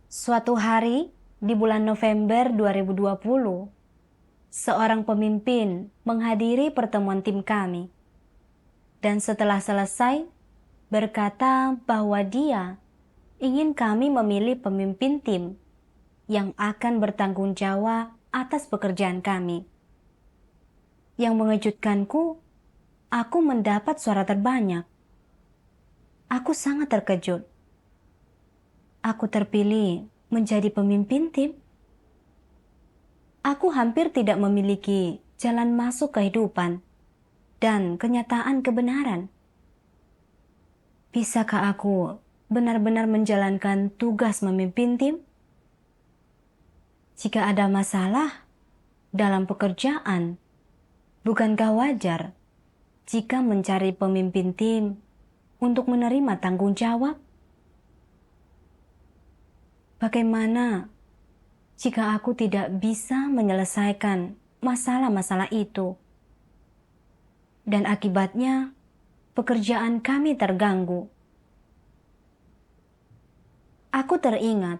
Suatu hari di bulan November 2020, seorang pemimpin menghadiri pertemuan tim kami dan setelah selesai berkata bahwa dia ingin kami memilih pemimpin tim yang akan bertanggung jawab atas pekerjaan kami. Yang mengejutkanku, aku mendapat suara terbanyak. Aku sangat terkejut. Aku terpilih menjadi pemimpin tim. Aku hampir tidak memiliki jalan masuk kehidupan dan kenyataan kebenaran. Bisakah aku benar-benar menjalankan tugas memimpin tim? Jika ada masalah dalam pekerjaan, bukankah wajar jika mencari pemimpin tim untuk menerima tanggung jawab? Bagaimana jika aku tidak bisa menyelesaikan masalah-masalah itu? Dan akibatnya, pekerjaan kami terganggu. Aku teringat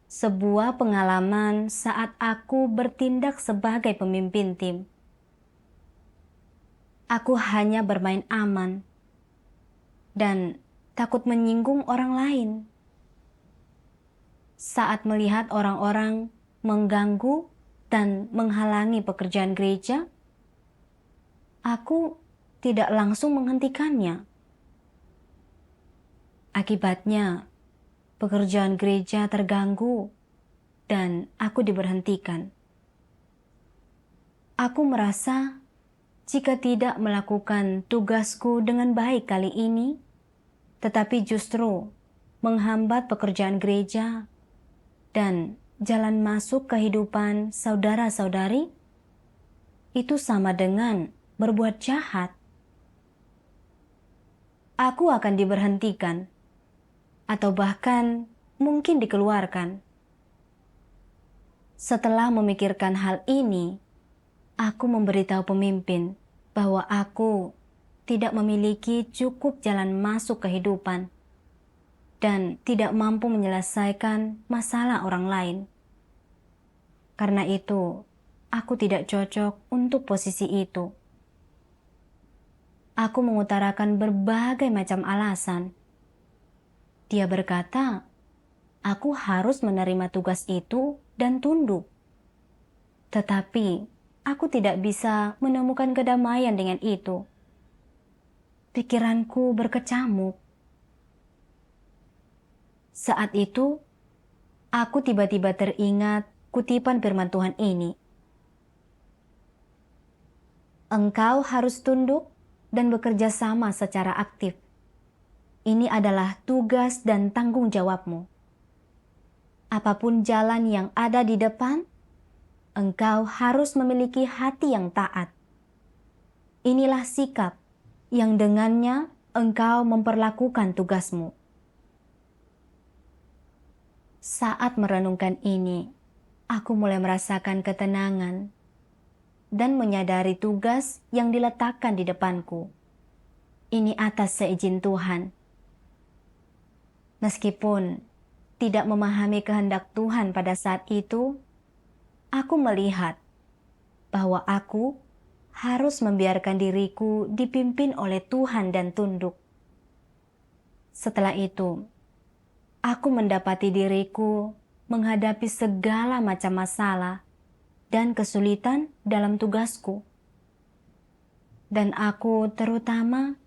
sebuah pengalaman saat aku bertindak sebagai pemimpin tim. Aku hanya bermain aman dan takut menyinggung orang lain. Saat melihat orang-orang mengganggu dan menghalangi pekerjaan gereja, aku tidak langsung menghentikannya. Akibatnya, pekerjaan gereja terganggu dan aku diberhentikan. Aku merasa jika tidak melakukan tugasku dengan baik kali ini, tetapi justru menghambat pekerjaan gereja dan jalan masuk kehidupan saudara-saudari, itu sama dengan berbuat jahat. Aku akan diberhentikan atau bahkan mungkin dikeluarkan. Setelah memikirkan hal ini, aku memberitahu pemimpin bahwa aku tidak memiliki cukup jalan masuk kehidupan dan tidak mampu menyelesaikan masalah orang lain. Karena itu, aku tidak cocok untuk posisi itu. Aku mengutarakan berbagai macam alasan. Dia berkata, aku harus menerima tugas itu dan tunduk. Tetapi, aku tidak bisa menemukan kedamaian dengan itu. Pikiranku berkecamuk. Saat itu, aku tiba-tiba teringat kutipan firman Tuhan ini. Engkau harus tunduk dan bekerja sama secara aktif. Ini adalah tugas dan tanggung jawabmu. Apapun jalan yang ada di depan, engkau harus memiliki hati yang taat. Inilah sikap yang dengannya engkau memperlakukan tugasmu. Saat merenungkan ini, aku mulai merasakan ketenangan dan menyadari tugas yang diletakkan di depanku. Ini atas seizin Tuhan. Meskipun tidak memahami kehendak Tuhan pada saat itu, aku melihat bahwa aku harus membiarkan diriku dipimpin oleh Tuhan dan tunduk. Setelah itu, aku mendapati diriku menghadapi segala macam masalah dan kesulitan dalam tugasku. Dan aku terutama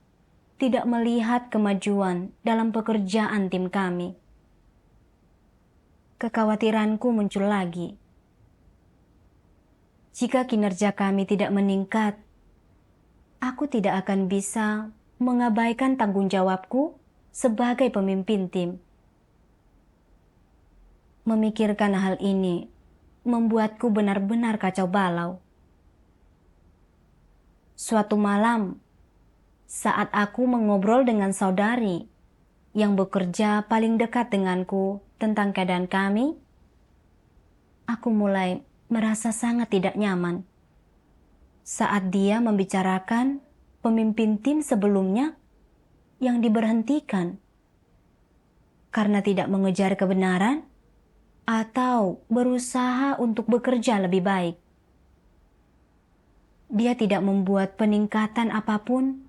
tidak melihat kemajuan dalam pekerjaan tim kami. Kekhawatiranku muncul lagi. Jika kinerja kami tidak meningkat, aku tidak akan bisa mengabaikan tanggung jawabku sebagai pemimpin tim. Memikirkan hal ini membuatku benar-benar kacau balau. Suatu malam, saat aku mengobrol dengan saudari yang bekerja paling dekat denganku tentang keadaan kami, aku mulai merasa sangat tidak nyaman saat dia membicarakan pemimpin tim sebelumnya yang diberhentikan karena tidak mengejar kebenaran atau berusaha untuk bekerja lebih baik. Dia tidak membuat peningkatan apapun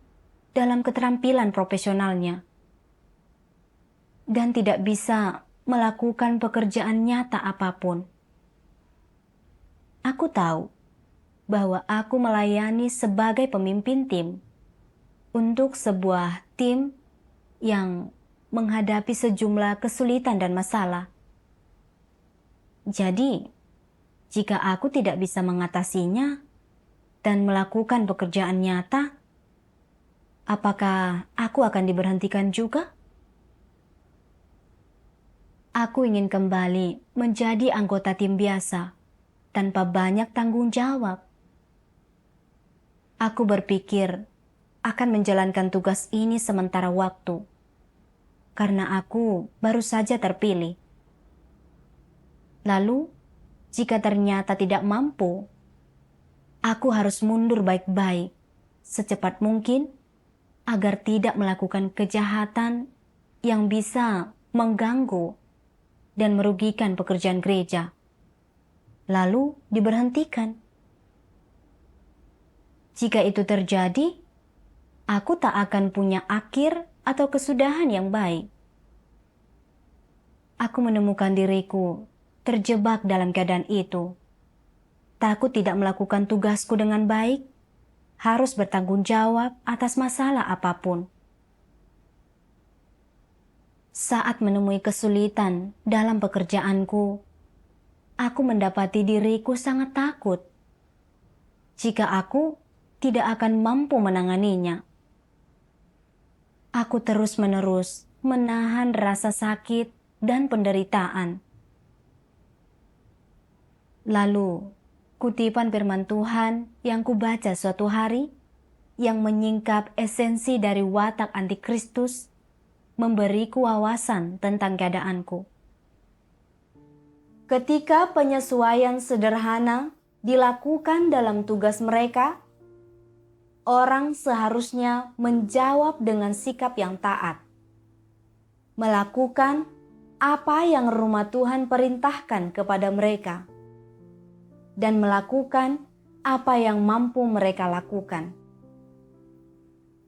dalam keterampilan profesionalnya dan tidak bisa melakukan pekerjaan nyata apapun. Aku tahu bahwa aku melayani sebagai pemimpin tim untuk sebuah tim yang menghadapi sejumlah kesulitan dan masalah. Jadi, jika aku tidak bisa mengatasinya dan melakukan pekerjaan nyata, apakah aku akan diberhentikan juga? Aku ingin kembali menjadi anggota tim biasa tanpa banyak tanggung jawab. Aku berpikir akan menjalankan tugas ini sementara waktu, karena aku baru saja terpilih. Lalu, jika ternyata tidak mampu, aku harus mundur baik-baik secepat mungkin agar tidak melakukan kejahatan yang bisa mengganggu dan merugikan pekerjaan gereja, lalu diberhentikan. Jika itu terjadi, aku tak akan punya akhir atau kesudahan yang baik. Aku menemukan diriku terjebak dalam keadaan itu. Takut tidak melakukan tugasku dengan baik, harus bertanggung jawab atas masalah apapun. Saat menemui kesulitan dalam pekerjaanku, aku mendapati diriku sangat takut jika aku tidak akan mampu menanganinya. Aku terus-menerus menahan rasa sakit dan penderitaan. Lalu, kutipan firman Tuhan yang kubaca suatu hari, yang menyingkap esensi dari watak antikristus, memberiku wawasan tentang keadaanku. Ketika penyesuaian sederhana dilakukan dalam tugas mereka, orang seharusnya menjawab dengan sikap yang taat, melakukan apa yang rumah Tuhan perintahkan kepada mereka, dan melakukan apa yang mampu mereka lakukan.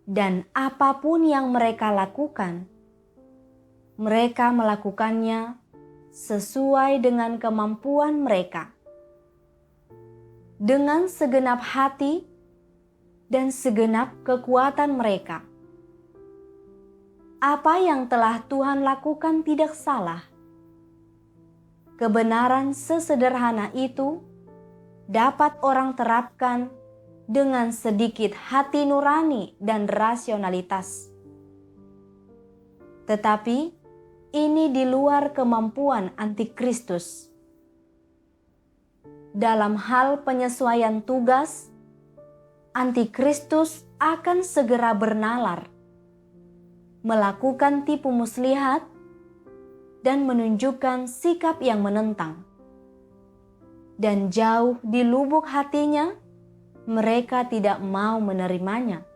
Dan apapun yang mereka lakukan, mereka melakukannya sesuai dengan kemampuan mereka, dengan segenap hati dan segenap kekuatan mereka. Apa yang telah Tuhan lakukan tidak salah. Kebenaran sesederhana itu dapat orang terapkan dengan sedikit hati nurani dan rasionalitas. Tetapi ini di luar kemampuan antikristus. Dalam hal penyesuaian tugas, antikristus akan segera bernalar, melakukan tipu muslihat, dan menunjukkan sikap yang menentang. Dan jauh di lubuk hatinya, mereka tidak mau menerimanya.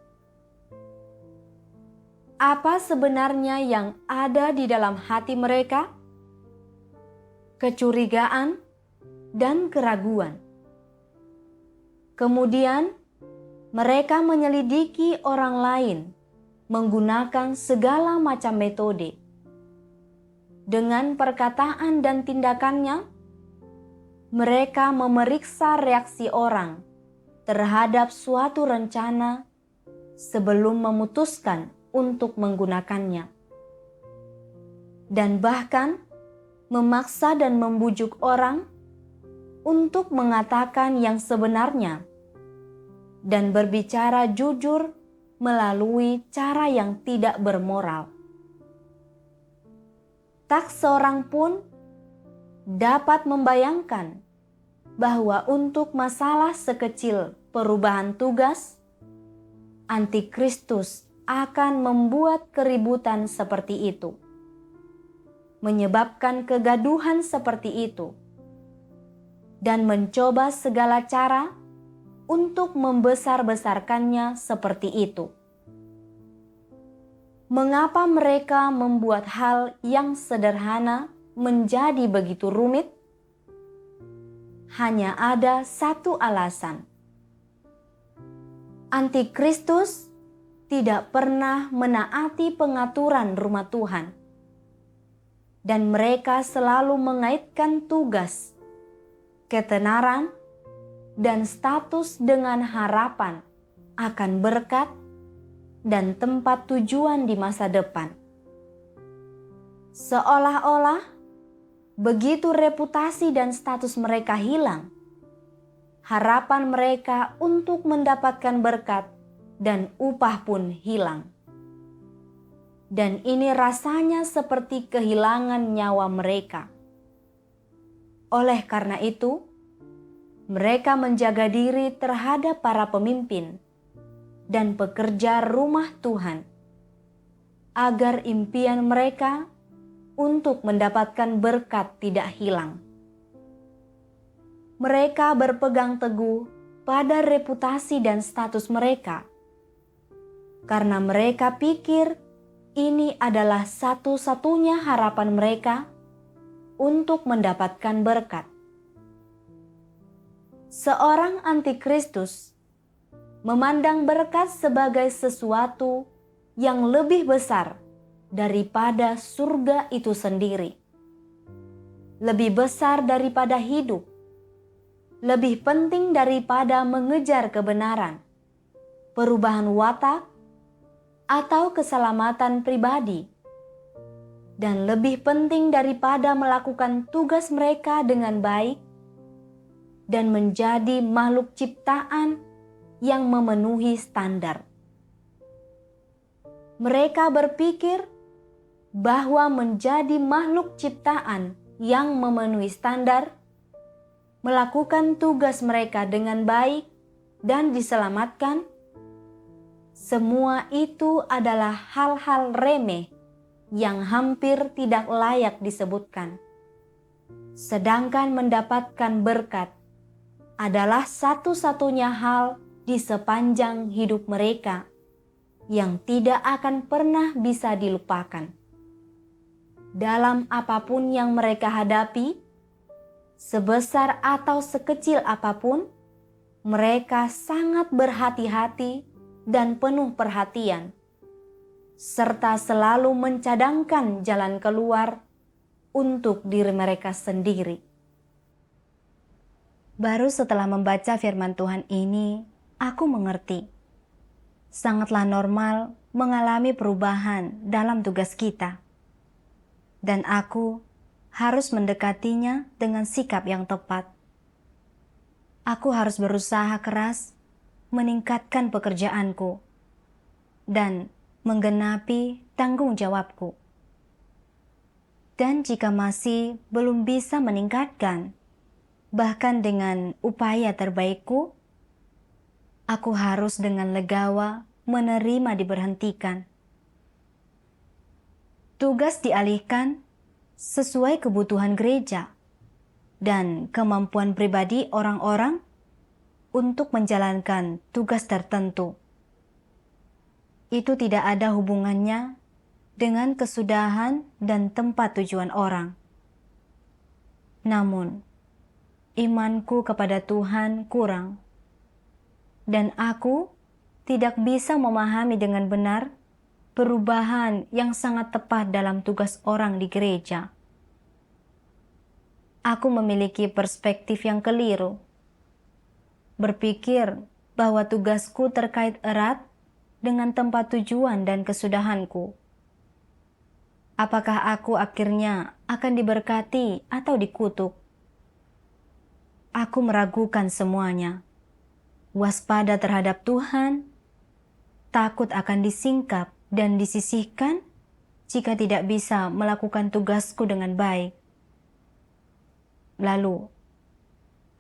Apa sebenarnya yang ada di dalam hati mereka? Kecurigaan dan keraguan. Kemudian, mereka menyelidiki orang lain menggunakan segala macam metode. Dengan perkataan dan tindakannya, mereka memeriksa reaksi orang terhadap suatu rencana sebelum memutuskan untuk menggunakannya. Dan bahkan memaksa dan membujuk orang untuk mengatakan yang sebenarnya dan berbicara jujur melalui cara yang tidak bermoral. Tak seorang pun dapat membayangkan bahwa untuk masalah sekecil perubahan tugas, antikristus akan membuat keributan seperti itu, menyebabkan kegaduhan seperti itu, dan mencoba segala cara untuk membesar-besarkannya seperti itu. Mengapa mereka membuat hal yang sederhana menjadi begitu rumit? Hanya ada satu alasan. Antikristus tidak pernah menaati pengaturan rumah Tuhan. Dan mereka selalu mengaitkan tugas, ketenaran, dan status dengan harapan akan berkat dan tempat tujuan di masa depan. Seolah-olah begitu reputasi dan status mereka hilang, harapan mereka untuk mendapatkan berkat dan upah pun hilang. Dan ini rasanya seperti kehilangan nyawa mereka. Oleh karena itu, mereka menjaga diri terhadap para pemimpin dan pekerja rumah Tuhan, agar impian mereka untuk mendapatkan berkat tidak hilang. Mereka berpegang teguh pada reputasi dan status mereka, karena mereka pikir ini adalah satu-satunya harapan mereka untuk mendapatkan berkat. Seorang antikristus memandang berkat sebagai sesuatu yang lebih besar daripada surga itu sendiri, lebih besar daripada hidup, lebih penting daripada mengejar kebenaran, perubahan watak, atau keselamatan pribadi, dan lebih penting daripada melakukan tugas mereka dengan baik dan menjadi makhluk ciptaan yang memenuhi standar. Mereka berpikir bahwa menjadi makhluk ciptaan yang memenuhi standar, melakukan tugas mereka dengan baik dan diselamatkan, semua itu adalah hal-hal remeh yang hampir tidak layak disebutkan. Sedangkan mendapatkan berkat adalah satu-satunya hal di sepanjang hidup mereka yang tidak akan pernah bisa dilupakan. Dalam apapun yang mereka hadapi, sebesar atau sekecil apapun, mereka sangat berhati-hati dan penuh perhatian, serta selalu mencadangkan jalan keluar untuk diri mereka sendiri. Baru setelah membaca firman Tuhan ini, aku mengerti. Sangatlah normal mengalami perubahan dalam tugas kita. Dan aku harus mendekatinya dengan sikap yang tepat. Aku harus berusaha keras meningkatkan pekerjaanku dan menggenapi tanggung jawabku. Dan jika masih belum bisa meningkatkan, bahkan dengan upaya terbaikku, aku harus dengan legawa menerima diberhentikan. Tugas dialihkan sesuai kebutuhan gereja dan kemampuan pribadi orang-orang untuk menjalankan tugas tertentu. Itu tidak ada hubungannya dengan kesudahan dan tempat tujuan orang. Namun, imanku kepada Tuhan kurang, dan aku tidak bisa memahami dengan benar perubahan yang sangat tepat dalam tugas orang di gereja. Aku memiliki perspektif yang keliru, berpikir bahwa tugasku terkait erat dengan tempat tujuan dan kesudahanku. Apakah aku akhirnya akan diberkati atau dikutuk? Aku meragukan semuanya, waspada terhadap Tuhan, takut akan disingkap dan disisihkan jika tidak bisa melakukan tugasku dengan baik. Lalu,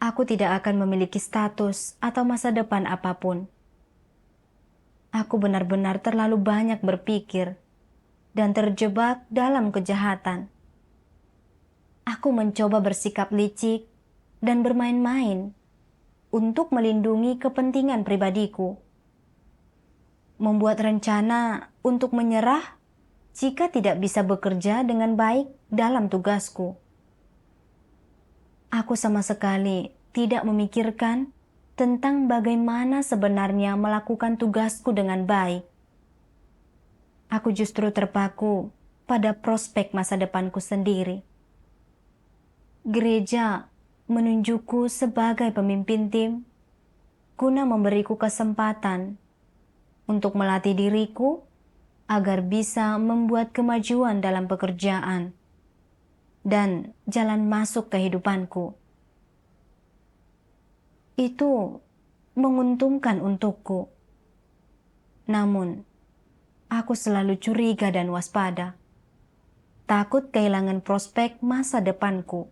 aku tidak akan memiliki status atau masa depan apapun. Aku benar-benar terlalu banyak berpikir dan terjebak dalam kejahatan. Aku mencoba bersikap licik dan bermain-main untuk melindungi kepentingan pribadiku. Membuat rencana untuk menyerah jika tidak bisa bekerja dengan baik dalam tugasku. Aku sama sekali tidak memikirkan tentang bagaimana sebenarnya melakukan tugasku dengan baik. Aku justru terpaku pada prospek masa depanku sendiri. Gereja menunjukku sebagai pemimpin tim guna memberiku kesempatan untuk melatih diriku agar bisa membuat kemajuan dalam pekerjaan dan jalan masuk kehidupanku. Itu menguntungkan untukku. Namun, aku selalu curiga dan waspada, takut kehilangan prospek masa depanku.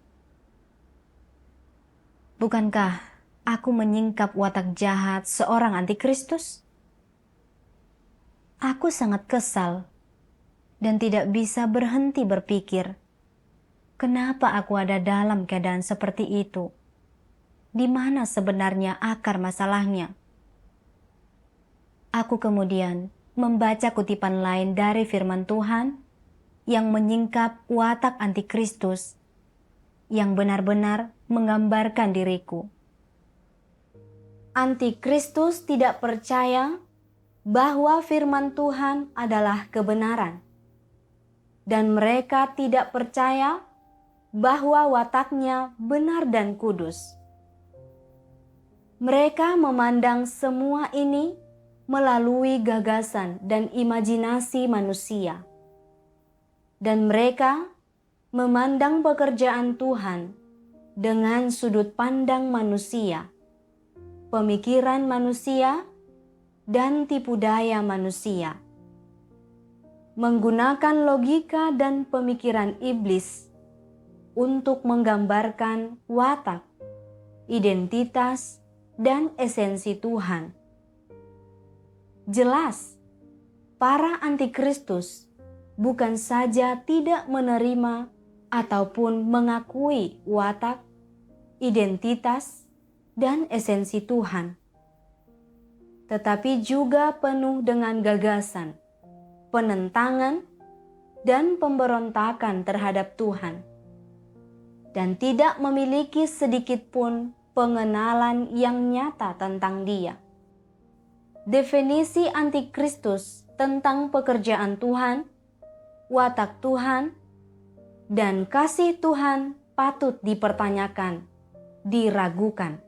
Bukankah aku menyingkap watak jahat seorang antikristus? Aku sangat kesal dan tidak bisa berhenti berpikir, kenapa aku ada dalam keadaan seperti itu? Di mana sebenarnya akar masalahnya? Aku kemudian membaca kutipan lain dari firman Tuhan yang menyingkap watak antikristus yang benar-benar menggambarkan diriku. Antikristus tidak percaya bahwa firman Tuhan adalah kebenaran, dan mereka tidak percaya bahwa wataknya benar dan kudus. Mereka memandang semua ini melalui gagasan dan imajinasi manusia, dan mereka memandang pekerjaan Tuhan dengan sudut pandang manusia, pemikiran manusia, dan tipu daya manusia. Menggunakan logika dan pemikiran iblis untuk menggambarkan watak, identitas, dan esensi Tuhan. Jelas, para antikristus bukan saja tidak menerima ataupun mengakui watak, identitas, dan esensi Tuhan, tetapi juga penuh dengan gagasan, penentangan, dan pemberontakan terhadap Tuhan, dan tidak memiliki sedikit pun pengenalan yang nyata tentang Dia. Definisi antikristus tentang pekerjaan Tuhan, watak Tuhan, dan kasih Tuhan patut dipertanyakan, diragukan.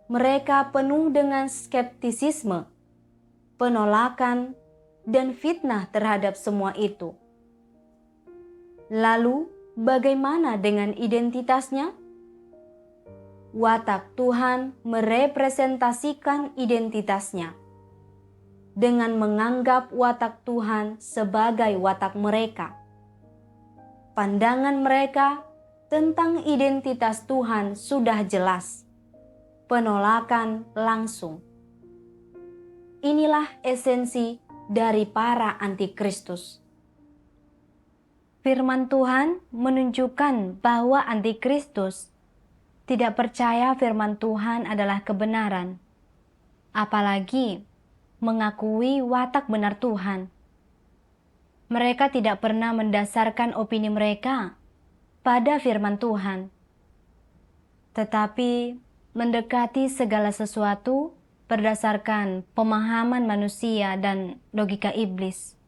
Mereka penuh dengan skeptisisme, penolakan, dan fitnah terhadap semua itu. Lalu, bagaimana dengan identitasnya? Watak Tuhan merepresentasikan identitasnya dengan menganggap watak Tuhan sebagai watak mereka. Pandangan mereka tentang identitas Tuhan sudah jelas. Penolakan langsung. Inilah esensi dari para antikristus. Firman Tuhan menunjukkan bahwa antikristus tidak percaya firman Tuhan adalah kebenaran, apalagi mengakui watak benar Tuhan. Mereka tidak pernah mendasarkan opini mereka pada firman Tuhan, tetapi mendekati segala sesuatu berdasarkan pemahaman manusia dan logika iblis.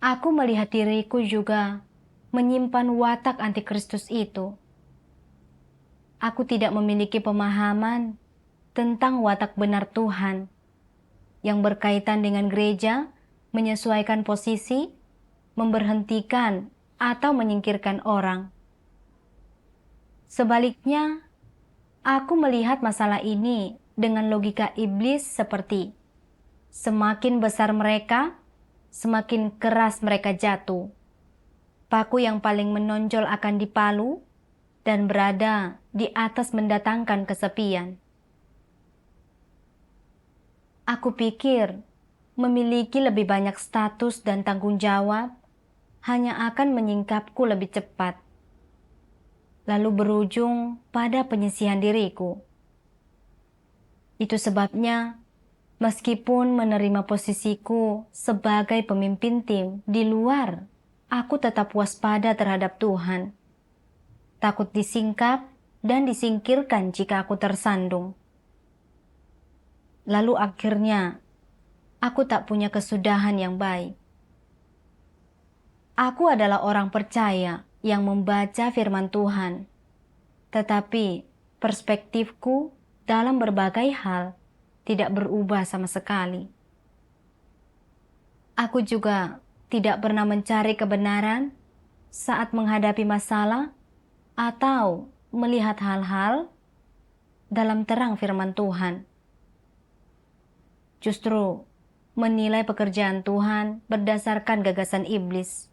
Aku melihat diriku juga menyimpan watak antikristus itu. Aku tidak memiliki pemahaman tentang watak benar Tuhan yang berkaitan dengan gereja, menyesuaikan posisi, memberhentikan atau menyingkirkan orang. Sebaliknya, aku melihat masalah ini dengan logika iblis seperti semakin besar mereka, semakin keras mereka jatuh. Paku yang paling menonjol akan dipalu dan berada di atas mendatangkan kesepian. Aku pikir memiliki lebih banyak status dan tanggung jawab hanya akan menyingkapku lebih cepat, lalu berujung pada penyisihan diriku. Itu sebabnya Meskipun menerima posisiku sebagai pemimpin tim di luar, aku tetap waspada terhadap Tuhan. Takut disingkap dan disingkirkan jika aku tersandung. Lalu akhirnya, aku tak punya kesudahan yang baik. Aku adalah orang percaya yang membaca firman Tuhan, tetapi perspektifku dalam berbagai hal tidak berubah sama sekali. Aku juga tidak pernah mencari kebenaran saat menghadapi masalah atau melihat hal-hal dalam terang firman Tuhan. Justru menilai pekerjaan Tuhan berdasarkan gagasan iblis.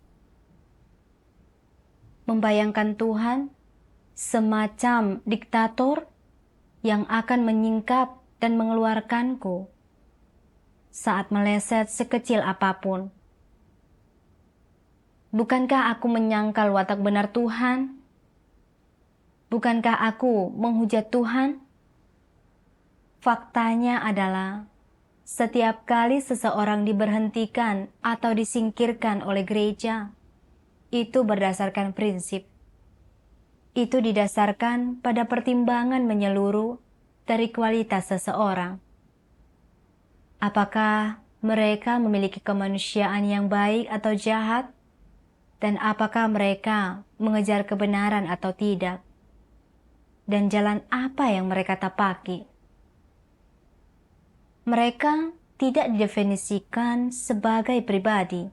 Membayangkan Tuhan semacam diktator yang akan menyingkap dan mengeluarkanku saat meleset sekecil apapun. Bukankah aku menyangkal watak benar Tuhan? Bukankah aku menghujat Tuhan? Faktanya adalah setiap kali seseorang diberhentikan atau disingkirkan oleh gereja, itu berdasarkan prinsip. Itu didasarkan pada pertimbangan menyeluruh dari kualitas seseorang. Apakah mereka memiliki kemanusiaan yang baik atau jahat? Dan apakah mereka mengejar kebenaran atau tidak? Dan jalan apa yang mereka tapaki? Mereka tidak didefinisikan sebagai pribadi,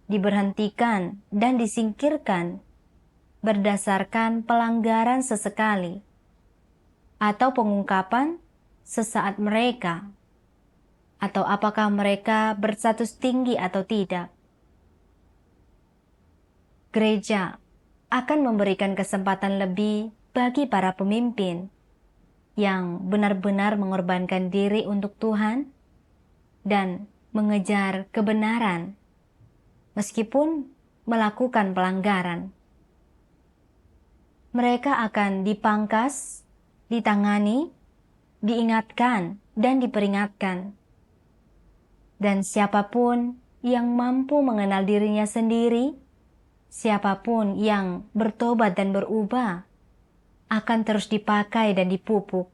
diberhentikan dan disingkirkan berdasarkan pelanggaran sesekali atau pengungkapan sesaat mereka, atau apakah mereka berstatus tinggi atau tidak. Gereja akan memberikan kesempatan lebih bagi para pemimpin yang benar-benar mengorbankan diri untuk Tuhan dan mengejar kebenaran meskipun melakukan pelanggaran. Mereka akan dipangkas, ditangani, diingatkan, dan diperingatkan. Dan siapapun yang mampu mengenal dirinya sendiri, siapapun yang bertobat dan berubah, akan terus dipakai dan dipupuk.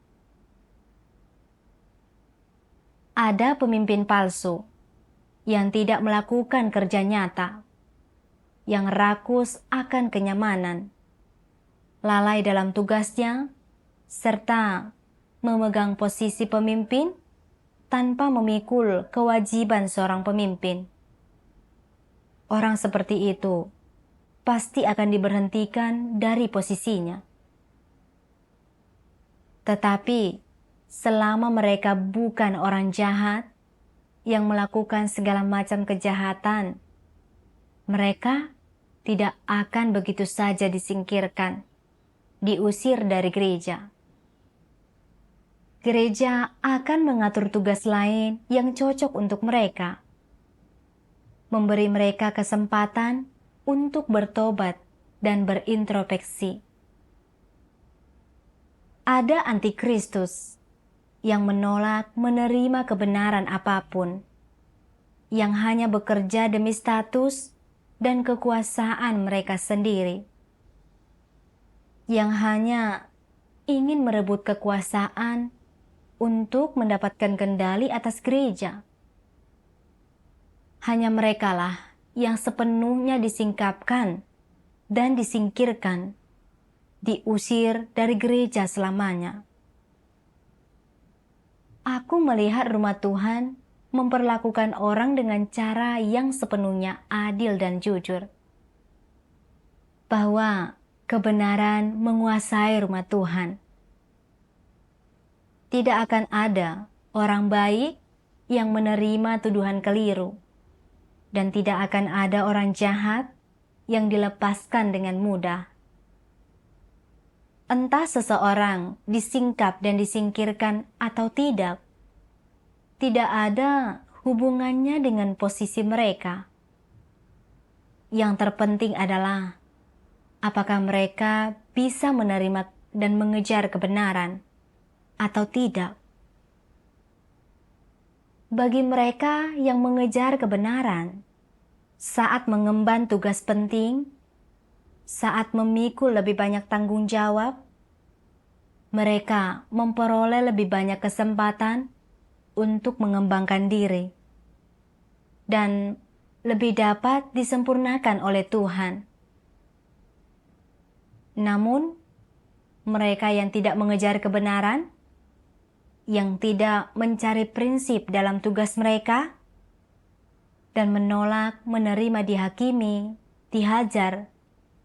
Ada pemimpin palsu yang tidak melakukan kerja nyata, yang rakus akan kenyamanan, lalai dalam tugasnya, serta memegang posisi pemimpin tanpa memikul kewajiban seorang pemimpin. Orang seperti itu pasti akan diberhentikan dari posisinya. Tetapi selama mereka bukan orang jahat yang melakukan segala macam kejahatan, mereka tidak akan begitu saja disingkirkan, diusir dari gereja. Gereja akan mengatur tugas lain yang cocok untuk mereka, memberi mereka kesempatan untuk bertobat dan berintrospeksi. Ada antikristus yang menolak menerima kebenaran apapun, yang hanya bekerja demi status dan kekuasaan mereka sendiri, yang hanya ingin merebut kekuasaan untuk mendapatkan kendali atas gereja. Hanya merekalah yang sepenuhnya disingkapkan dan disingkirkan, diusir dari gereja selamanya. Aku melihat rumah Tuhan memperlakukan orang dengan cara yang sepenuhnya adil dan jujur. Bahwa kebenaran menguasai rumah Tuhan. Tidak akan ada orang baik yang menerima tuduhan keliru, dan tidak akan ada orang jahat yang dilepaskan dengan mudah. Entah seseorang disingkap dan disingkirkan atau tidak ada hubungannya dengan posisi mereka. Yang terpenting adalah apakah mereka bisa menerima dan mengejar kebenaran atau tidak. bagi mereka yang mengejar kebenaran, saat mengemban tugas penting, saat memikul lebih banyak tanggung jawab, mereka memperoleh lebih banyak kesempatan untuk mengembangkan diri dan lebih dapat disempurnakan oleh Tuhan. Namun, mereka yang tidak mengejar kebenaran, yang tidak mencari prinsip dalam tugas mereka, dan menolak menerima dihakimi, dihajar,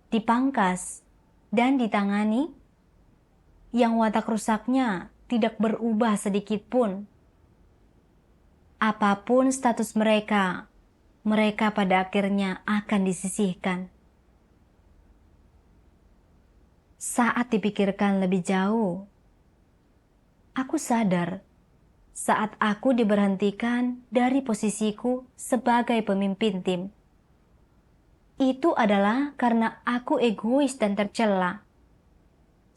dipangkas, dan ditangani, yang watak rusaknya tidak berubah sedikit pun. Apapun status mereka, mereka pada akhirnya akan disisihkan. Saat dipikirkan lebih jauh, aku sadar saat aku diberhentikan dari posisiku sebagai pemimpin tim. Itu adalah karena aku egois dan tercela,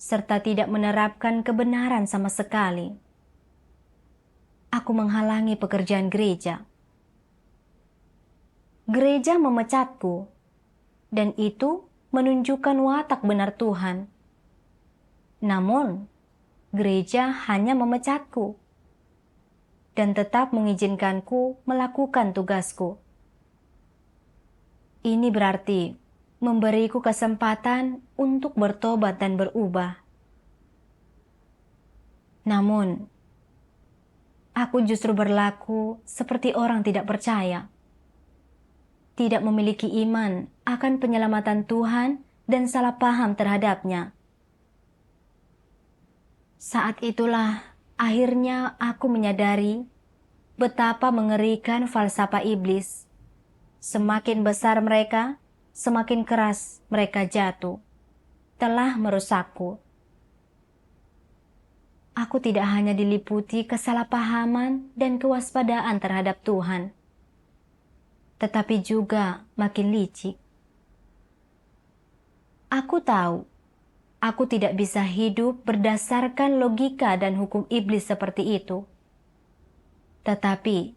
serta tidak menerapkan kebenaran sama sekali. Aku menghalangi pekerjaan gereja. Gereja memecatku, dan itu menunjukkan watak benar Tuhan. Namun, gereja hanya memecatku dan tetap mengizinkanku melakukan tugasku. Ini berarti memberiku kesempatan untuk bertobat dan berubah. Namun, aku justru berlaku seperti orang tidak percaya, tidak memiliki iman akan penyelamatan Tuhan dan salah paham terhadapnya. Saat itulah akhirnya aku menyadari betapa mengerikan falsafah iblis. Semakin besar mereka, semakin keras mereka jatuh, telah merusakku. Aku tidak hanya diliputi kesalahpahaman dan kewaspadaan terhadap Tuhan, tetapi juga makin licik. Aku tahu, aku tidak bisa hidup berdasarkan logika dan hukum iblis seperti itu. Tetapi,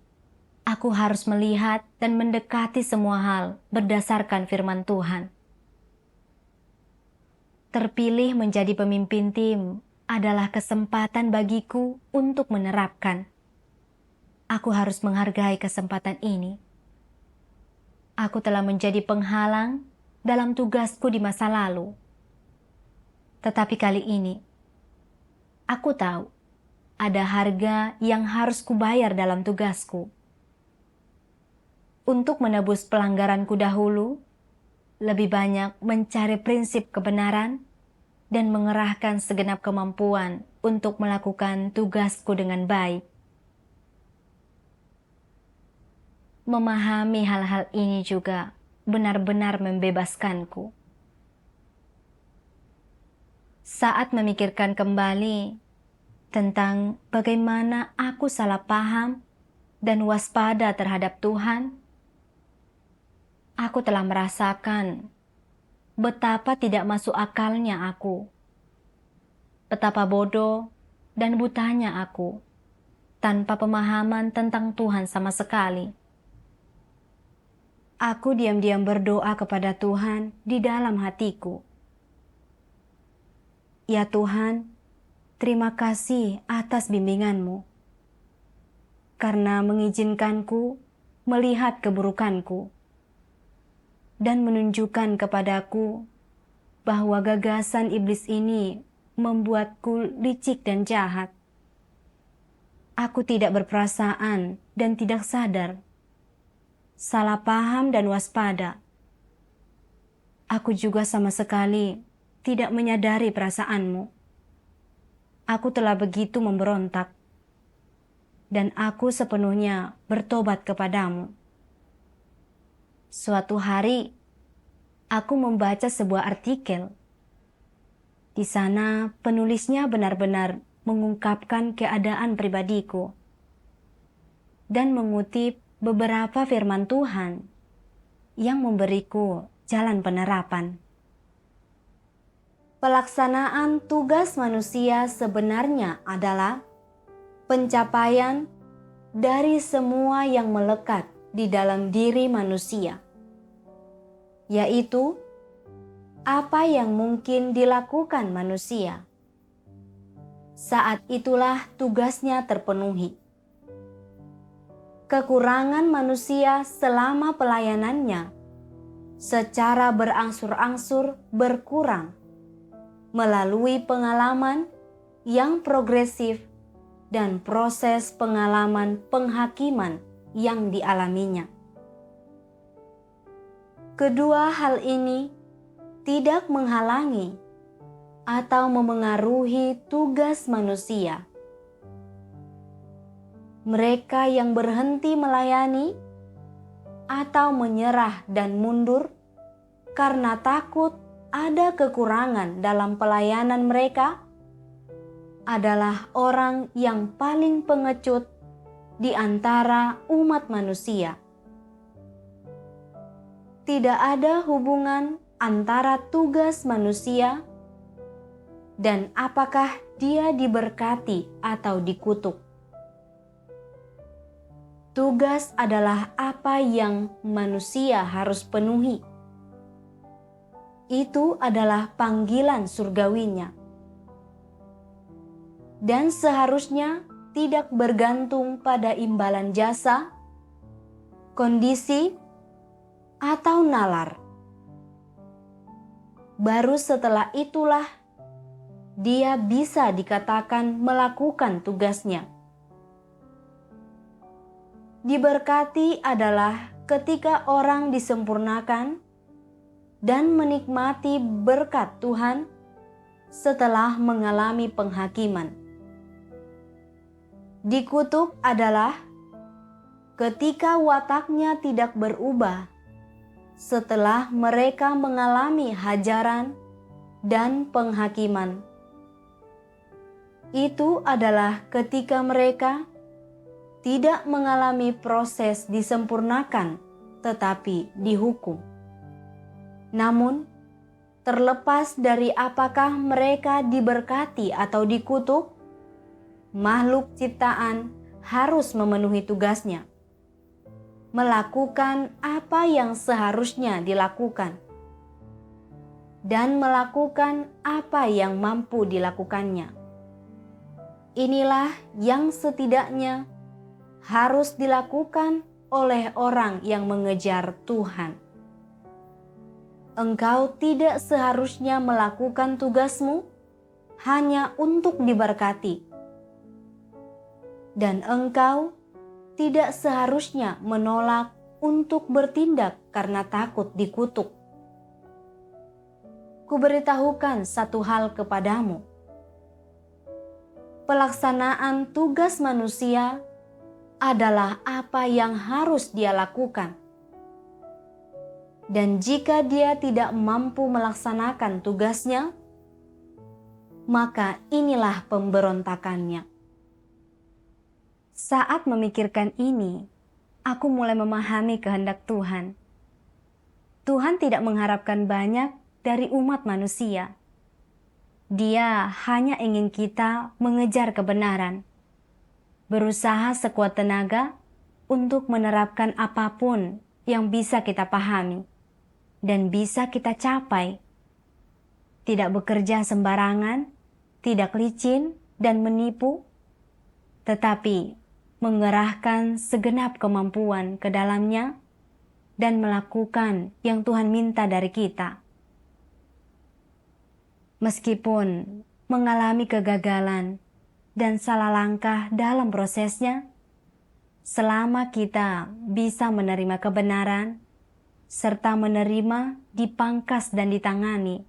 aku harus melihat dan mendekati semua hal berdasarkan firman Tuhan. Terpilih menjadi pemimpin tim adalah kesempatan bagiku untuk menerapkan. Aku harus menghargai kesempatan ini. Aku telah menjadi penghalang dalam tugasku di masa lalu. Tetapi kali ini, aku tahu ada harga yang harus kubayar dalam tugasku. Untuk menebus pelanggaranku dahulu, lebih banyak mencari prinsip kebenaran dan mengerahkan segenap kemampuan untuk melakukan tugasku dengan baik. Memahami hal-hal ini juga benar-benar membebaskanku. Saat memikirkan kembali tentang bagaimana aku salah paham dan waspada terhadap Tuhan, aku telah merasakan betapa tidak masuk akalnya aku, betapa bodoh dan butanya aku, tanpa pemahaman tentang Tuhan sama sekali. Aku diam-diam berdoa kepada Tuhan di dalam hatiku. Ya Tuhan, terima kasih atas bimbingan-Mu, karena mengizinkanku melihat keburukanku dan menunjukkan kepadaku bahwa gagasan iblis ini membuatku licik dan jahat. Aku tidak berperasaan dan tidak sadar, salah paham dan waspada. Aku juga sama sekali tidak menyadari perasaan-Mu. Aku telah begitu memberontak, dan aku sepenuhnya bertobat kepadamu. Suatu hari, aku membaca sebuah artikel. Di sana, penulisnya benar-benar mengungkapkan keadaan pribadiku dan mengutip beberapa firman Tuhan yang memberiku jalan penerapan. Pelaksanaan tugas manusia sebenarnya adalah pencapaian dari semua yang melekat di dalam diri manusia, yaitu apa yang mungkin dilakukan manusia. Saat itulah tugasnya terpenuhi. Kekurangan manusia selama pelayanannya secara berangsur-angsur berkurang melalui pengalaman yang progresif dan proses pengalaman penghakiman yang dialaminya. Kedua hal ini tidak menghalangi atau memengaruhi tugas manusia. Mereka yang berhenti melayani atau menyerah dan mundur karena takut ada kekurangan dalam pelayanan mereka adalah orang yang paling pengecut di antara umat manusia. Tidak ada hubungan antara tugas manusia dan apakah dia diberkati atau dikutuk. Tugas adalah apa yang manusia harus penuhi. Itu adalah panggilan surgawinya. Dan seharusnya tidak bergantung pada imbalan jasa, kondisi, atau nalar. Baru setelah itulah dia bisa dikatakan melakukan tugasnya. Diberkati adalah ketika orang disempurnakan dan menikmati berkat Tuhan setelah mengalami penghakiman. Dikutuk adalah ketika wataknya tidak berubah setelah mereka mengalami hajaran dan penghakiman. Itu adalah ketika mereka tidak mengalami proses disempurnakan tetapi dihukum. Namun, terlepas dari apakah mereka diberkati atau dikutuk, makhluk ciptaan harus memenuhi tugasnya, melakukan apa yang seharusnya dilakukan, dan melakukan apa yang mampu dilakukannya. Inilah yang setidaknya harus dilakukan oleh orang yang mengejar Tuhan. Engkau tidak seharusnya melakukan tugasmu hanya untuk diberkati. Dan engkau tidak seharusnya menolak untuk bertindak karena takut dikutuk. Kuberitahukan satu hal kepadamu. Pelaksanaan tugas manusia adalah apa yang harus dia lakukan. Dan jika dia tidak mampu melaksanakan tugasnya, maka inilah pemberontakannya. Saat memikirkan ini, aku mulai memahami kehendak Tuhan. Tuhan tidak mengharapkan banyak dari umat manusia. Dia hanya ingin kita mengejar kebenaran, berusaha sekuat tenaga untuk menerapkan apapun yang bisa kita pahami dan bisa kita capai. Tidak bekerja sembarangan, tidak licin dan menipu, tetapi mengerahkan segenap kemampuan ke dalamnya dan melakukan yang Tuhan minta dari kita. Meskipun mengalami kegagalan dan salah langkah dalam prosesnya, selama kita bisa menerima kebenaran serta menerima dipangkas dan ditangani,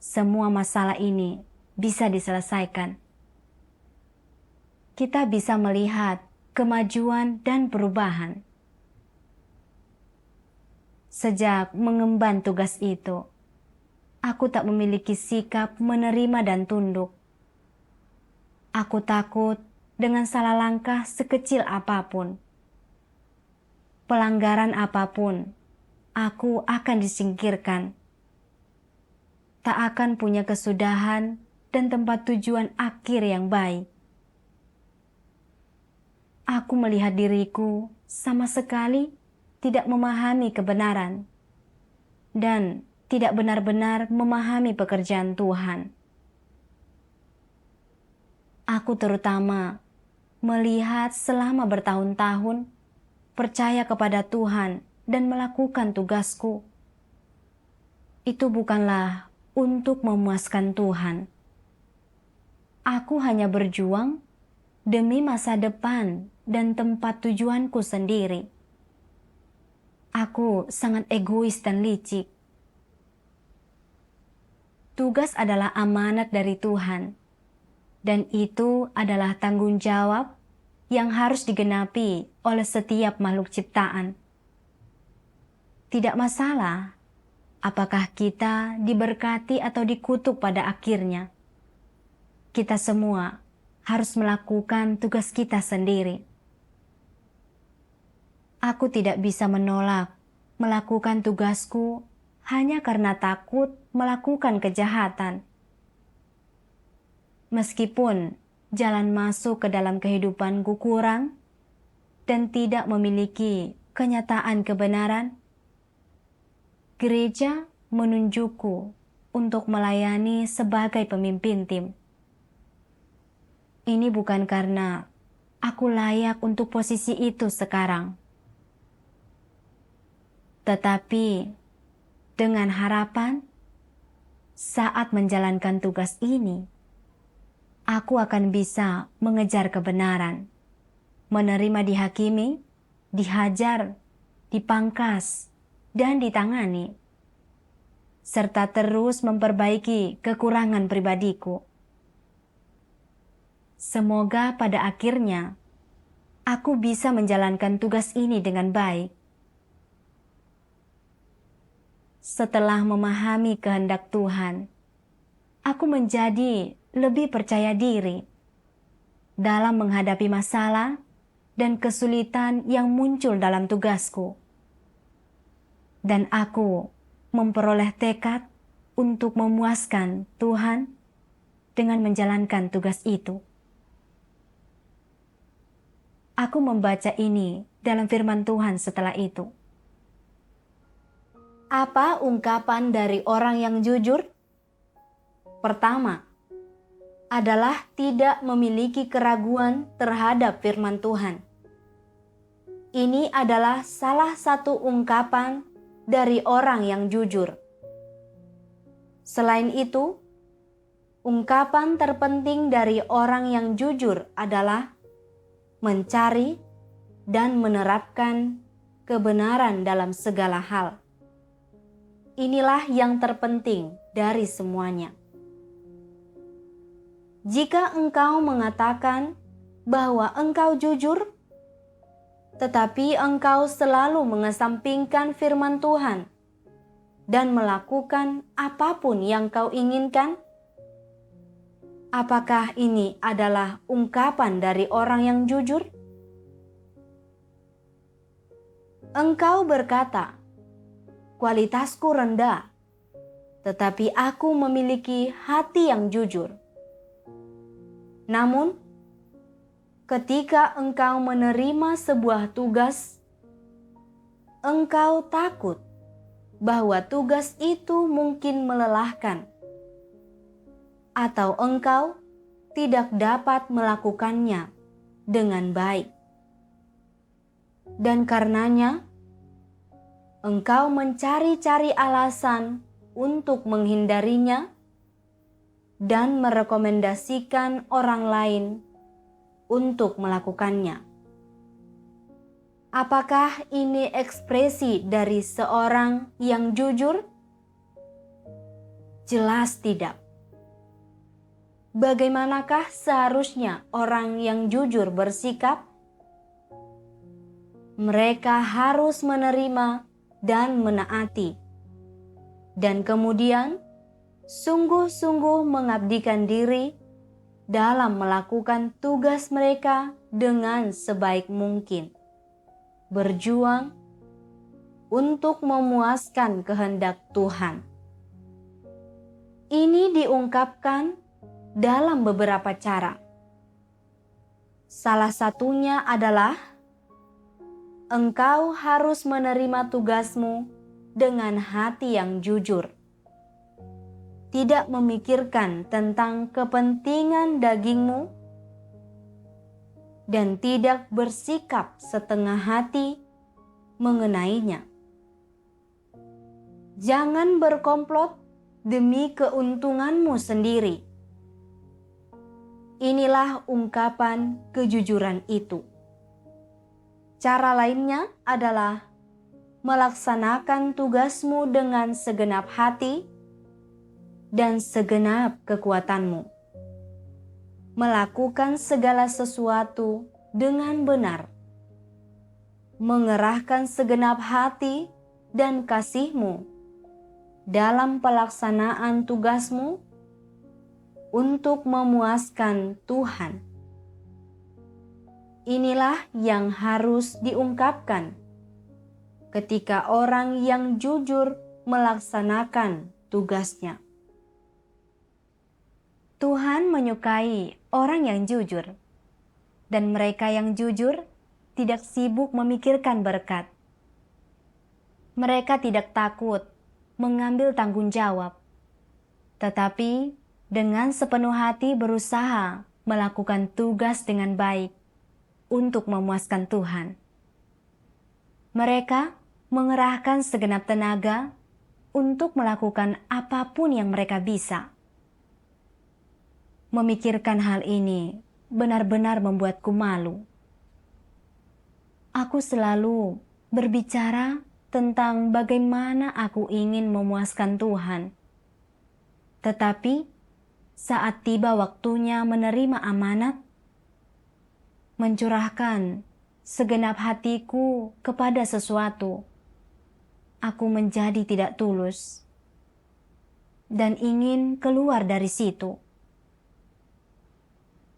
semua masalah ini bisa diselesaikan. Kita bisa melihat kemajuan dan perubahan. Sejak mengemban tugas itu, aku tak memiliki sikap menerima dan tunduk. Aku takut dengan salah langkah sekecil apapun. Pelanggaran apapun, aku akan disingkirkan. Tak akan punya kesudahan dan tempat tujuan akhir yang baik. aku melihat diriku sama sekali tidak memahami kebenaran dan tidak benar-benar memahami pekerjaan Tuhan. Aku terutama melihat selama bertahun-tahun percaya kepada Tuhan dan melakukan tugasku. Itu bukanlah untuk memuaskan Tuhan. Aku hanya berjuang demi masa depan dan tempat tujuanku sendiri. Aku sangat egois dan licik. Tugas adalah amanat dari Tuhan, dan itu adalah tanggung jawab yang harus digenapi oleh setiap makhluk ciptaan. Tidak masalah apakah kita diberkati atau dikutuk pada akhirnya. Kita semua harus melakukan tugas kita sendiri. Aku tidak bisa menolak melakukan tugasku hanya karena takut melakukan kejahatan. Meskipun jalan masuk ke dalam kehidupanku kurang dan tidak memiliki kenyataan kebenaran, gereja menunjukku untuk melayani sebagai pemimpin tim. Ini bukan karena aku layak untuk posisi itu sekarang, tetapi dengan harapan saat menjalankan tugas ini, aku akan bisa mengejar kebenaran, menerima dihakimi, dihajar, dipangkas, dan ditangani, serta terus memperbaiki kekurangan pribadiku. Semoga pada akhirnya aku bisa menjalankan tugas ini dengan baik. Setelah memahami kehendak Tuhan, aku menjadi lebih percaya diri dalam menghadapi masalah dan kesulitan yang muncul dalam tugasku. Dan aku memperoleh tekad untuk memuaskan Tuhan dengan menjalankan tugas itu. Aku membaca ini dalam firman Tuhan setelah itu. Apa ungkapan dari orang yang jujur? Pertama, adalah tidak memiliki keraguan terhadap firman Tuhan. Ini adalah salah satu ungkapan dari orang yang jujur. Selain itu, ungkapan terpenting dari orang yang jujur adalah mencari dan menerapkan kebenaran dalam segala hal. Inilah yang terpenting dari semuanya. Jika engkau mengatakan bahwa engkau jujur, tetapi engkau selalu mengesampingkan firman Tuhan dan melakukan apapun yang kau inginkan, apakah ini adalah ungkapan dari orang yang jujur? Engkau berkata, kualitasku rendah, tetapi aku memiliki hati yang jujur. Namun, ketika engkau menerima sebuah tugas, engkau takut bahwa tugas itu mungkin melelahkan, atau engkau tidak dapat melakukannya dengan baik. Dan karenanya, engkau mencari-cari alasan untuk menghindarinya dan merekomendasikan orang lain untuk melakukannya. Apakah ini ekspresi dari seorang yang jujur? Jelas tidak. Bagaimanakah seharusnya orang yang jujur bersikap? Mereka harus menerima dan menaati, dan kemudian sungguh-sungguh mengabdikan diri dalam melakukan tugas mereka dengan sebaik mungkin, berjuang untuk memuaskan kehendak Tuhan. Ini diungkapkan dalam beberapa cara. Salah satunya adalah engkau harus menerima tugasmu dengan hati yang jujur. Tidak memikirkan tentang kepentingan dagingmu dan tidak bersikap setengah hati mengenainya. Jangan berkomplot demi keuntunganmu sendiri. Inilah ungkapan kejujuran itu. Cara lainnya adalah melaksanakan tugasmu dengan segenap hati dan segenap kekuatanmu. Melakukan segala sesuatu dengan benar. Mengerahkan segenap hati dan kasihmu dalam pelaksanaan tugasmu untuk memuaskan Tuhan. Inilah yang harus diungkapkan ketika orang yang jujur melaksanakan tugasnya. Tuhan menyukai orang yang jujur, dan mereka yang jujur tidak sibuk memikirkan berkat. Mereka tidak takut mengambil tanggung jawab, tetapi dengan sepenuh hati berusaha melakukan tugas dengan baik untuk memuaskan Tuhan. Mereka mengerahkan segenap tenaga untuk melakukan apapun yang mereka bisa. Memikirkan hal ini benar-benar membuatku malu. Aku selalu berbicara tentang bagaimana aku ingin memuaskan Tuhan. Tetapi saat tiba waktunya menerima amanat, mencurahkan segenap hatiku kepada sesuatu, aku menjadi tidak tulus dan ingin keluar dari situ.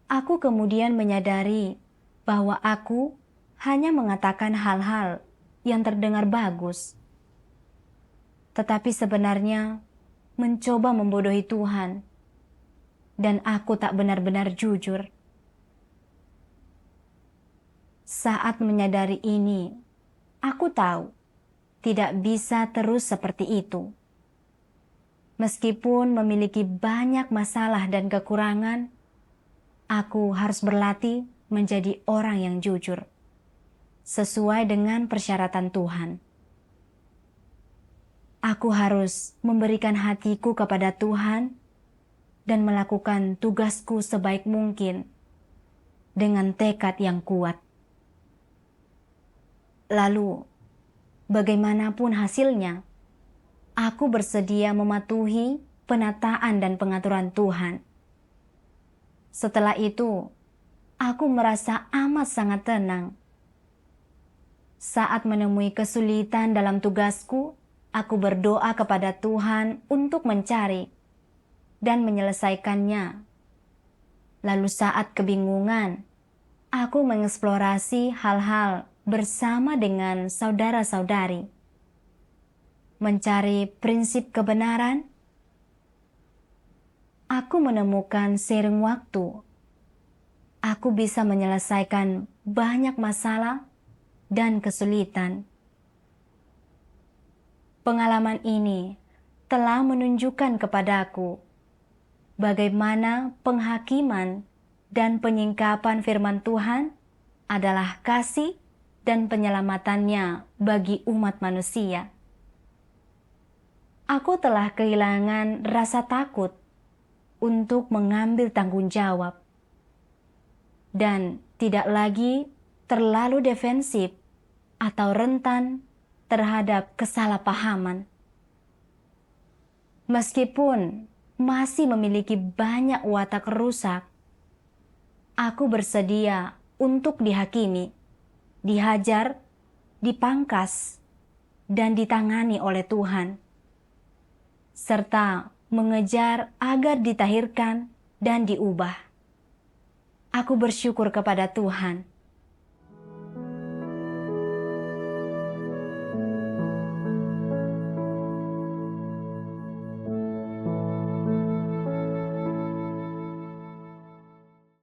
Aku kemudian menyadari bahwa aku hanya mengatakan hal-hal yang terdengar bagus, tetapi sebenarnya mencoba membodohi Tuhan, dan aku tak benar-benar jujur. Saat menyadari ini, aku tahu tidak bisa terus seperti itu. Meskipun memiliki banyak masalah dan kekurangan, aku harus berlatih menjadi orang yang jujur, sesuai dengan persyaratan Tuhan. Aku harus memberikan hatiku kepada Tuhan dan melakukan tugasku sebaik mungkin dengan tekad yang kuat. Lalu, bagaimanapun hasilnya, aku bersedia mematuhi penataan dan pengaturan Tuhan. Setelah itu, aku merasa amat sangat tenang. Saat menemui kesulitan dalam tugasku, aku berdoa kepada Tuhan untuk mencari dan menyelesaikannya. Lalu saat kebingungan, aku mengeksplorasi hal-hal bersama dengan saudara-saudari. Mencari prinsip kebenaran, aku menemukan seiring waktu, aku bisa menyelesaikan banyak masalah dan kesulitan. Pengalaman ini telah menunjukkan kepadaku bagaimana penghakiman dan penyingkapan firman Tuhan adalah kasih dan penyelamatannya bagi umat manusia. Aku telah kehilangan rasa takut untuk mengambil tanggung jawab dan tidak lagi terlalu defensif atau rentan terhadap kesalahpahaman. Meskipun masih memiliki banyak watak rusak, aku bersedia untuk dihakimi, dihajar, dipangkas, dan ditangani oleh Tuhan, serta mengejar agar ditahirkan dan diubah. Aku bersyukur kepada Tuhan